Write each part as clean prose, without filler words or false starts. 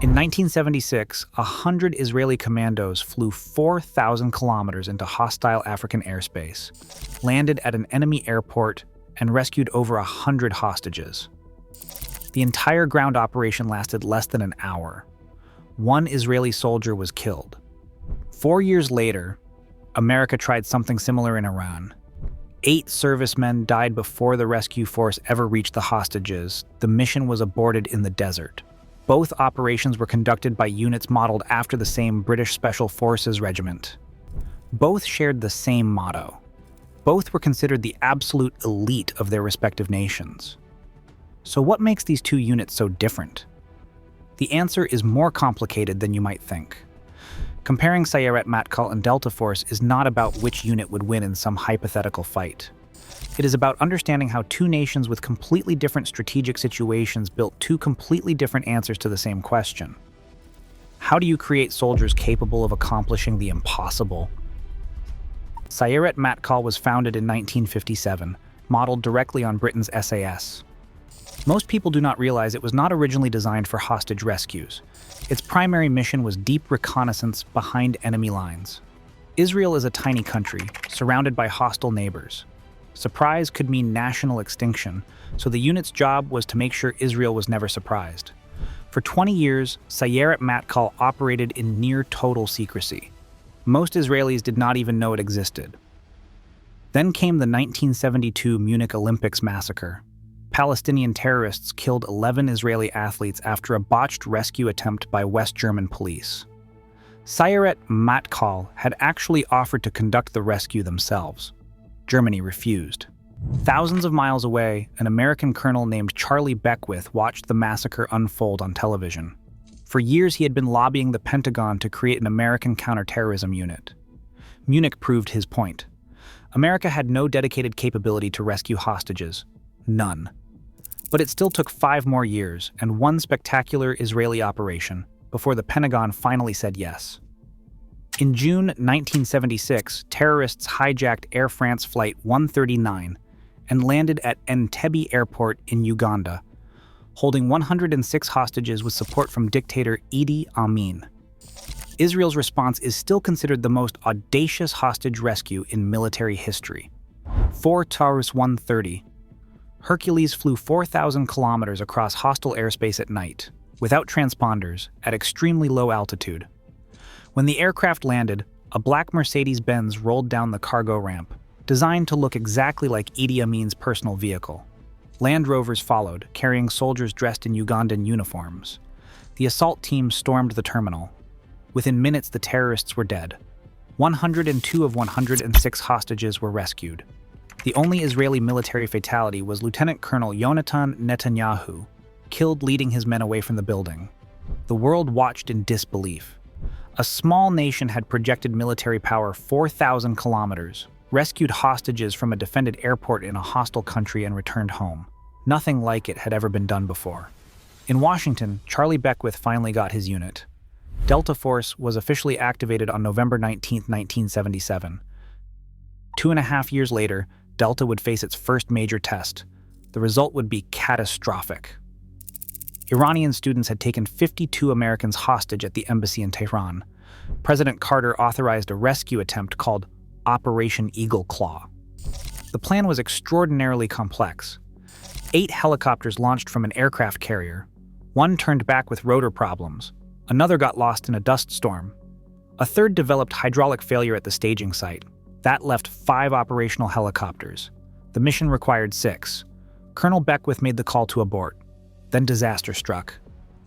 In 1976, 100 Israeli commandos flew 4,000 kilometers into hostile African airspace, landed at an enemy airport, and rescued over 100 hostages. The entire ground operation lasted less than an hour. One Israeli soldier was killed. 4 years later, America tried something similar in Iran. 8 servicemen died before the rescue force ever reached the hostages. The mission was aborted in the desert. Both operations were conducted by units modeled after the same British Special Forces regiment. Both shared the same motto. Both were considered the absolute elite of their respective nations. So what makes these two units so different? The answer is more complicated than you might think. Comparing Sayeret Matkal and Delta Force is not about which unit would win in some hypothetical fight. It is about understanding how two nations with completely different strategic situations built two completely different answers to the same question. How do you create soldiers capable of accomplishing the impossible? Sayeret Matkal was founded in 1957, modeled directly on Britain's SAS. Most people do not realize it was not originally designed for hostage rescues. Its primary mission was deep reconnaissance behind enemy lines. Israel is a tiny country, surrounded by hostile neighbors. Surprise could mean national extinction, so the unit's job was to make sure Israel was never surprised. For 20 years, Sayeret Matkal operated in near total secrecy. Most Israelis did not even know it existed. Then came the 1972 Munich Olympics massacre. Palestinian terrorists killed 11 Israeli athletes after a botched rescue attempt by West German police. Sayeret Matkal had actually offered to conduct the rescue themselves. Germany refused. Thousands of miles away, an American colonel named Charlie Beckwith watched the massacre unfold on television. For years, he had been lobbying the Pentagon to create an American counterterrorism unit. Munich proved his point. America had no dedicated capability to rescue hostages. None. But it still took 5 more years and one spectacular Israeli operation before the Pentagon finally said yes. In June 1976, terrorists hijacked Air France Flight 139 and landed at Entebbe Airport in Uganda, holding 106 hostages with support from dictator Idi Amin. Israel's response is still considered the most audacious hostage rescue in military history. For Taurus 130, Hercules flew 4,000 kilometers across hostile airspace at night, without transponders, at extremely low altitude. When the aircraft landed, a black Mercedes-Benz rolled down the cargo ramp, designed to look exactly like Idi Amin's personal vehicle. Land Rovers followed, carrying soldiers dressed in Ugandan uniforms. The assault team stormed the terminal. Within minutes, the terrorists were dead. 102 of 106 hostages were rescued. The only Israeli military fatality was Lieutenant Colonel Yonatan Netanyahu, killed leading his men away from the building. The world watched in disbelief. A small nation had projected military power 4,000 kilometers, rescued hostages from a defended airport in a hostile country, and returned home. Nothing like it had ever been done before. In Washington, Charlie Beckwith finally got his unit. Delta Force was officially activated on November 19, 1977. 2.5 years later, Delta would face its first major test. The result would be catastrophic. Iranian students had taken 52 Americans hostage at the embassy in Tehran. President Carter authorized a rescue attempt called Operation Eagle Claw. The plan was extraordinarily complex. 8 helicopters launched from an aircraft carrier. One turned back with rotor problems. Another got lost in a dust storm. A third developed hydraulic failure at the staging site. That left 5 operational helicopters. The mission required 6. Colonel Beckwith made the call to abort. Then disaster struck.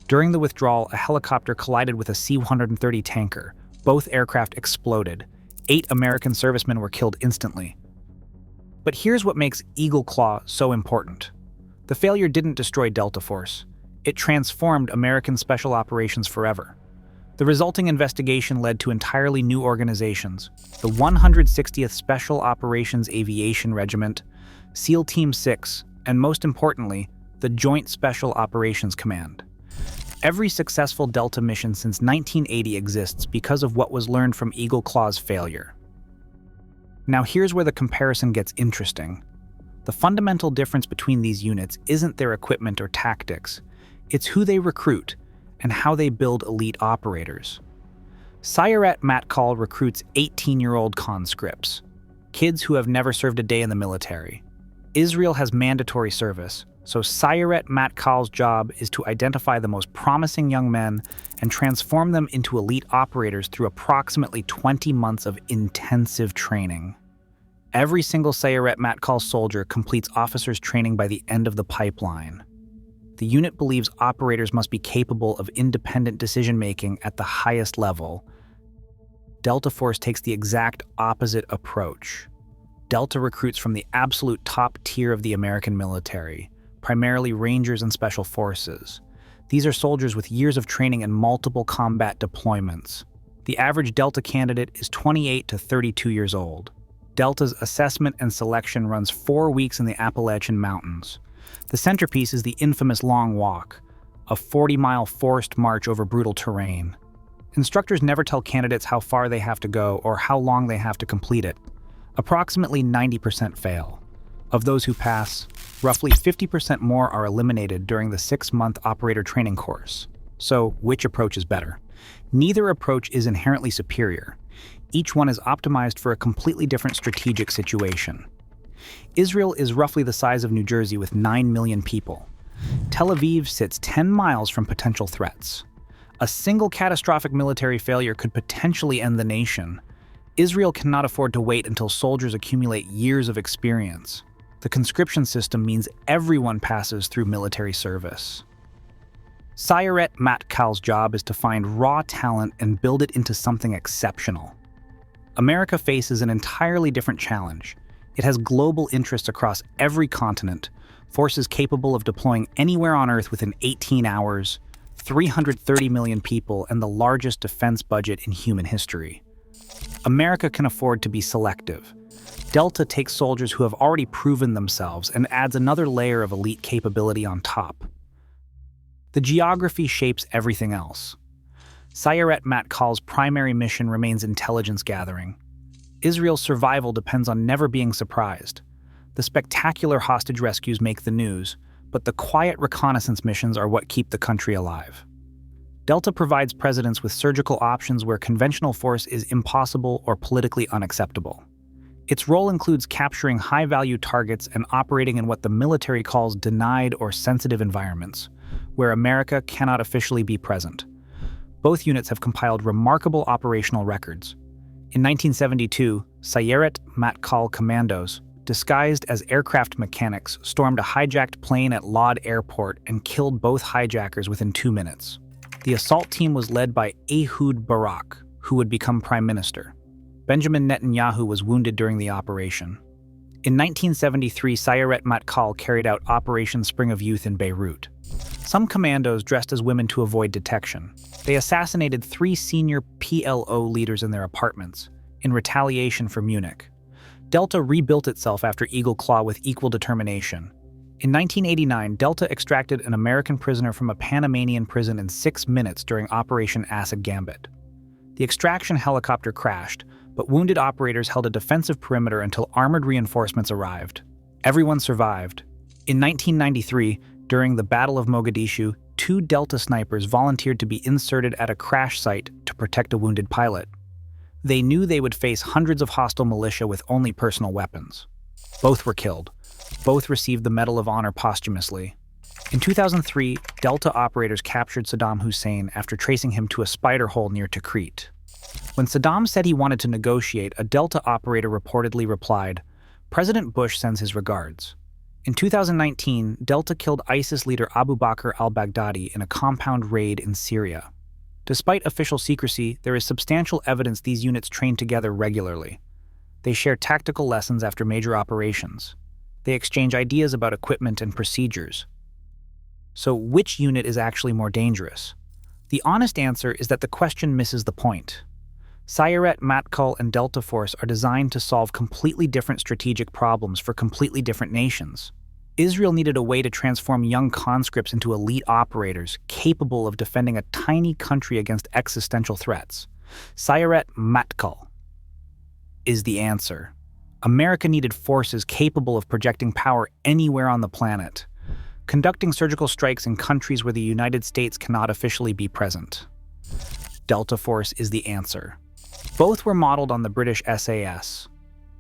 During the withdrawal, a helicopter collided with a C-130 tanker. Both aircraft exploded. 8 American servicemen were killed instantly. But here's what makes Eagle Claw so important. The failure didn't destroy Delta Force. It transformed American Special Operations forever. The resulting investigation led to entirely new organizations: the 160th Special Operations Aviation Regiment, SEAL Team 6, and most importantly, the Joint Special Operations Command. Every successful Delta mission since 1980 exists because of what was learned from Eagle Claw's failure. Now here's where the comparison gets interesting. The fundamental difference between these units isn't their equipment or tactics. It's who they recruit and how they build elite operators. Sayeret Matkal recruits 18-year-old conscripts, kids who have never served a day in the military. Israel has mandatory service, so Sayeret Matkal's job is to identify the most promising young men and transform them into elite operators through approximately 20 months of intensive training. Every single Sayeret Matkal soldier completes officers' training by the end of the pipeline. The unit believes operators must be capable of independent decision-making at the highest level. Delta Force takes the exact opposite approach. Delta recruits from the absolute top tier of the American military, primarily Rangers and Special Forces. These are soldiers with years of training and multiple combat deployments. The average Delta candidate is 28 to 32 years old. Delta's assessment and selection runs 4 weeks in the Appalachian Mountains. The centerpiece is the infamous Long Walk, a 40-mile forced march over brutal terrain. Instructors never tell candidates how far they have to go or how long they have to complete it. Approximately 90% fail. Of those who pass, roughly 50% more are eliminated during the 6-month operator training course. So, which approach is better? Neither approach is inherently superior. Each one is optimized for a completely different strategic situation. Israel is roughly the size of New Jersey with 9 million people. Tel Aviv sits 10 miles from potential threats. A single catastrophic military failure could potentially end the nation. Israel cannot afford to wait until soldiers accumulate years of experience. The conscription system means everyone passes through military service. Sayeret Matkal's job is to find raw talent and build it into something exceptional. America faces an entirely different challenge. It has global interests across every continent, forces capable of deploying anywhere on Earth within 18 hours, 330 million people, and the largest defense budget in human history. America can afford to be selective. Delta takes soldiers who have already proven themselves and adds another layer of elite capability on top. The geography shapes everything else. Sayeret Matkal's primary mission remains intelligence gathering. Israel's survival depends on never being surprised. The spectacular hostage rescues make the news, but the quiet reconnaissance missions are what keep the country alive. Delta provides presidents with surgical options where conventional force is impossible or politically unacceptable. Its role includes capturing high-value targets and operating in what the military calls denied or sensitive environments, where America cannot officially be present. Both units have compiled remarkable operational records. In 1972, Sayeret Matkal commandos, disguised as aircraft mechanics, stormed a hijacked plane at Lod Airport and killed both hijackers within 2 minutes. The assault team was led by Ehud Barak, who would become prime minister. Benjamin Netanyahu was wounded during the operation. In 1973, Sayeret Matkal carried out Operation Spring of Youth in Beirut. Some commandos dressed as women to avoid detection. They assassinated 3 senior PLO leaders in their apartments, in retaliation for Munich. Delta rebuilt itself after Eagle Claw with equal determination. In 1989, Delta extracted an American prisoner from a Panamanian prison in 6 minutes during Operation Acid Gambit. The extraction helicopter crashed, but wounded operators held a defensive perimeter until armored reinforcements arrived. Everyone survived. In 1993, during the Battle of Mogadishu, 2 Delta snipers volunteered to be inserted at a crash site to protect a wounded pilot. They knew they would face hundreds of hostile militia with only personal weapons. Both were killed. Both received the Medal of Honor posthumously. In 2003, Delta operators captured Saddam Hussein after tracing him to a spider hole near Tikrit. When Saddam said he wanted to negotiate, a Delta operator reportedly replied, "President Bush sends his regards." In 2019, Delta killed ISIS leader Abu Bakr al-Baghdadi in a compound raid in Syria. Despite official secrecy, there is substantial evidence these units train together regularly. They share tactical lessons after major operations. They exchange ideas about equipment and procedures. So which unit is actually more dangerous? The honest answer is that the question misses the point. Sayeret Matkal and Delta Force are designed to solve completely different strategic problems for completely different nations. Israel needed a way to transform young conscripts into elite operators capable of defending a tiny country against existential threats. Sayeret Matkal is the answer. America needed forces capable of projecting power anywhere on the planet. conducting surgical strikes in countries where the United States cannot officially be present. Delta Force is the answer. Both were modeled on the British SAS.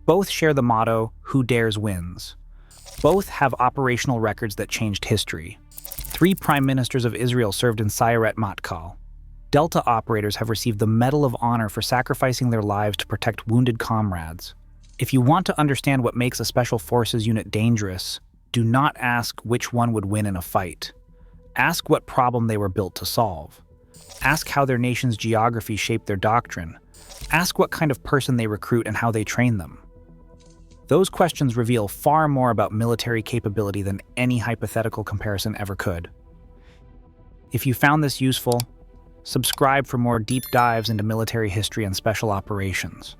Both share the motto, "Who dares wins." Both have operational records that changed history. 3 prime ministers of Israel served in Sayeret Matkal. Delta operators have received the Medal of Honor for sacrificing their lives to protect wounded comrades. If you want to understand what makes a Special Forces unit dangerous, do not ask which one would win in a fight. Ask what problem they were built to solve. Ask how their nation's geography shaped their doctrine. Ask what kind of person they recruit and how they train them. Those questions reveal far more about military capability than any hypothetical comparison ever could. If you found this useful, subscribe for more deep dives into military history and special operations.